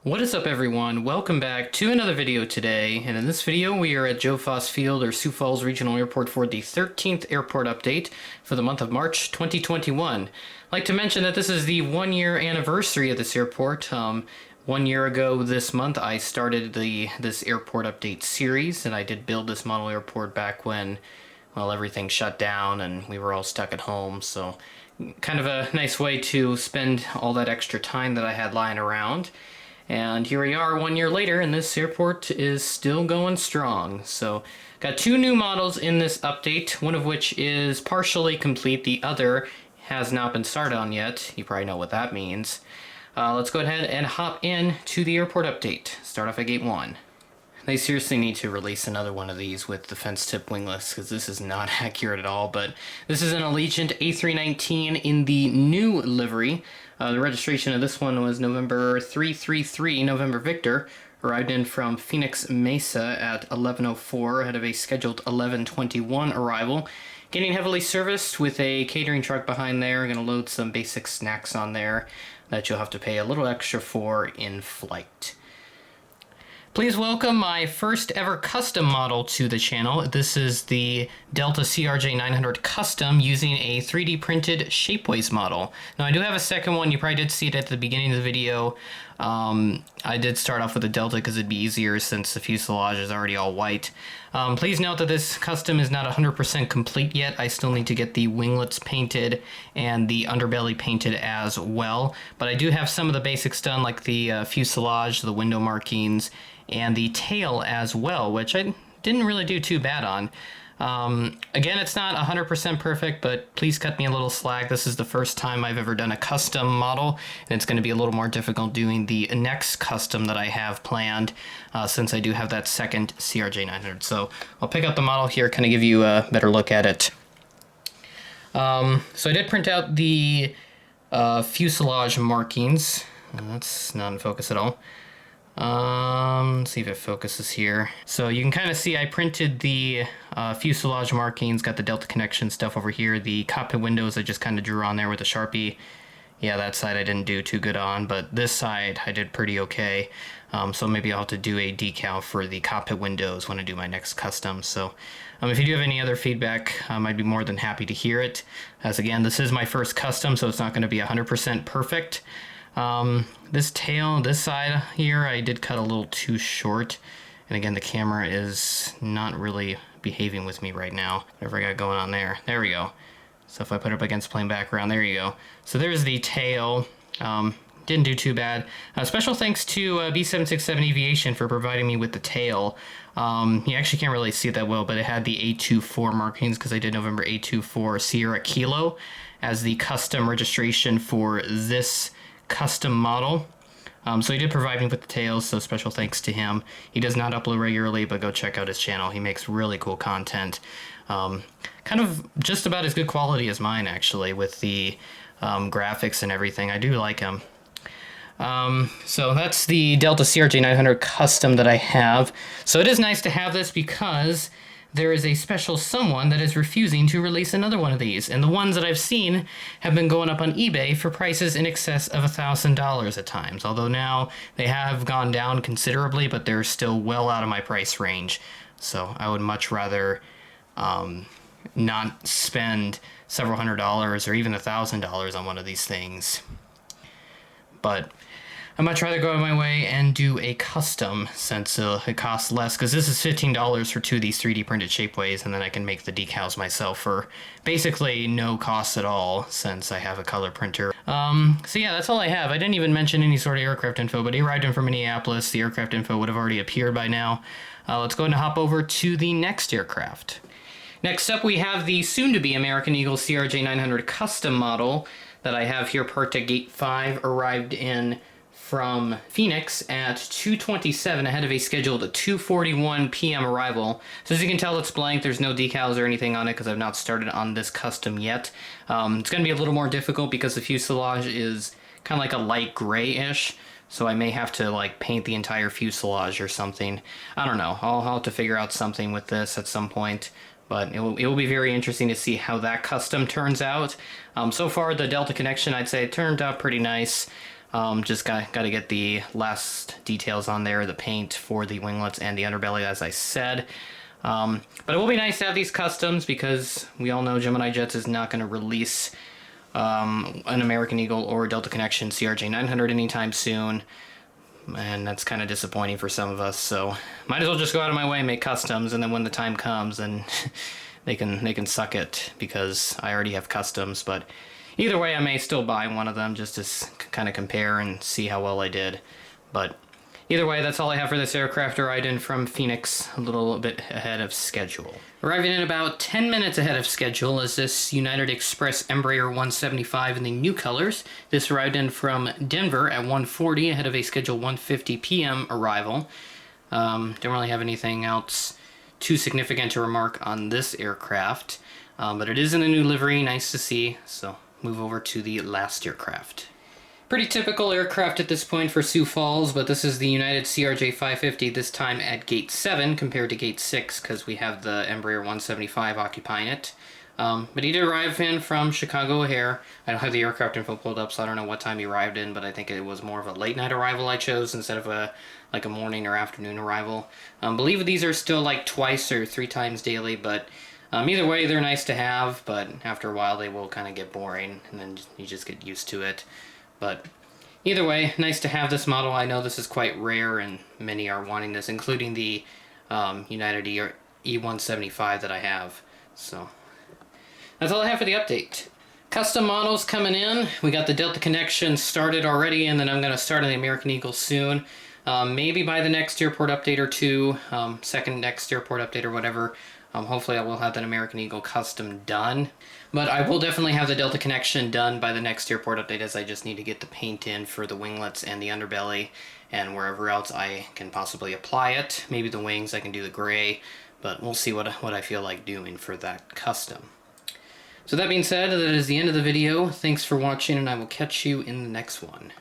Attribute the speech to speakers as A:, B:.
A: What is up, everyone? Welcome back to another video today, and in this video we are at Joe Foss Field or Sioux Falls Regional Airport for the 13th airport update for the month of March 2021. I'd like to mention that this is the 1-year anniversary of this airport. 1 year ago this month I started this airport update series, and I did build this model airport back when, well, everything shut down and we were all stuck at home, so kind of a nice way to spend all that extra time that I had lying around. And here we are 1 year later, and this airport is still going strong. So, got two new models in this update, one of which is partially complete, the other has not been started on yet. You probably know what that means. Let's go ahead and hop in to the airport update. Start off at Gate 1. They seriously need to release another one of these with the fence tip winglets, because this is not accurate at all, but this is an Allegiant A319 in the new livery. The registration of this one was November 333, November Victor. Arrived in from Phoenix Mesa at 11:04 ahead of a scheduled 11:21 arrival. Getting heavily serviced with a catering truck behind there. Going to load some basic snacks on there that you'll have to pay a little extra for in flight. Please welcome my first ever custom model to the channel. This is the Delta CRJ900 Custom using a 3D printed Shapeways model. Now I do have a second one. You probably did see it at the beginning of the video. I did start off with the Delta because it'd be easier since the fuselage is already all white. Please note that this custom is not 100% complete yet. I still need to get the winglets painted and the underbelly painted as well. But I do have some of the basics done, like the fuselage, the window markings, and the tail as well, which I didn't really do too bad on. Again, it's not 100% perfect, but please cut me a little slack. This is the first time I've ever done a custom model, and it's going to be a little more difficult doing the next custom that I have planned, since I do have that second CRJ900. So I'll pick up the model here, kind of give you a better look at it. So I did print out the fuselage markings. That's not in focus at all. Let's see if it focuses here. So you can kind of see I printed the fuselage markings, got the Delta connection stuff over here. The cockpit windows I just kind of drew on there with a Sharpie. Yeah, that side I didn't do too good on, but this side I did pretty okay. So maybe I'll have to do a decal for the cockpit windows when I do my next custom. So if you do have any other feedback, I'd be more than happy to hear it. As again, this is my first custom, so it's not going to be 100% perfect. This tail, this side here, I did cut a little too short. And again, the camera is not really behaving with me right now. Whatever I got going on there. There we go. So if I put it up against plain background, there you go. So there's the tail. Didn't do too bad. Special thanks to B767 Aviation for providing me with the tail. You actually can't really see it that well, but it had the A24 markings because I did November A24 Sierra Kilo as the custom registration for this custom model. So he did provide me with the tails, so special thanks to him. He does not upload regularly, but go check out his channel. He makes really cool content. Kind of just about as good quality as mine, actually, with the graphics and everything. I do like him. So that's the Delta CRJ900 Custom that I have. So it is nice to have this because there is a special someone that is refusing to release another one of these. And the ones that I've seen have been going up on eBay for prices in excess of $1,000 at times. Although now they have gone down considerably, but they're still well out of my price range. So I would much rather not spend several $100s or even $1,000 on one of these things. But I'd much rather go out of my way and do a custom since it costs less, because this is $15 for two of these 3D printed Shapeways, and then I can make the decals myself for basically no cost at all since I have a color printer. So yeah, that's all I have. I didn't even mention any sort of aircraft info, but he arrived in from Minneapolis. The aircraft info would have already appeared by now. Let's go ahead and hop over to the next aircraft. Next up, we have the soon-to-be American Eagle CRJ900 Custom model that I have here parked at Gate 5, arrived in from Phoenix at 2:27 ahead of a scheduled 2:41 p.m. arrival. So as you can tell, it's blank. There's no decals or anything on it because I've not started on this custom yet. It's going to be a little more difficult because the fuselage is kind of like a light grayish. So I may have to like paint the entire fuselage or something. I don't know. I'll have to figure out something with this at some point. But it will be very interesting to see how that custom turns out. So far, the Delta connection, I'd say, it turned out pretty nice. Just got to get the last details on there, the paint for the winglets and the underbelly, as I said. But it will be nice to have these customs because we all know Gemini Jets is not going to release an American Eagle or Delta Connection CRJ 900 anytime soon. And that's kind of disappointing for some of us, so might as well just go out of my way and make customs, and then when the time comes, then they can suck it because I already have customs. But either way, I may still buy one of them just to kind of compare and see how well I did. But either way, that's all I have for this aircraft. Arrived in from Phoenix a little bit ahead of schedule. Arriving in about 10 minutes ahead of schedule is this United Express Embraer 175 in the new colors. This arrived in from Denver at 1:40 ahead of a scheduled 1:50 p.m. arrival. Don't really have anything else too significant to remark on this aircraft, but it is in a new livery, nice to see. So move over to the last aircraft. Pretty typical aircraft at this point for Sioux Falls, but this is the United CRJ 550, this time at Gate 7 compared to Gate 6 because we have the Embraer 175 occupying it. But he did arrive in from Chicago O'Hare. I don't have the aircraft info pulled up, so I don't know what time he arrived in, but I think it was more of a late night arrival I chose instead of a morning or afternoon arrival. I believe these are still like twice or 3 times daily, but either way, they're nice to have, but after a while they will kind of get boring, and then you just get used to it. But either way, nice to have this model. I know this is quite rare, and many are wanting this, including the United E175 that I have. So that's all I have for the update. Custom models coming in. We got the Delta Connection started already, and then I'm going to start on the American Eagle soon. Maybe by the next airport update or two, second next airport update or whatever. Hopefully I will have that American Eagle custom done. But I will definitely have the Delta Connection done by the next airport update, as I just need to get the paint in for the winglets and the underbelly and wherever else I can possibly apply it. Maybe the wings, I can do the gray, but we'll see what I feel like doing for that custom. So that being said, that is the end of the video. Thanks for watching, and I will catch you in the next one.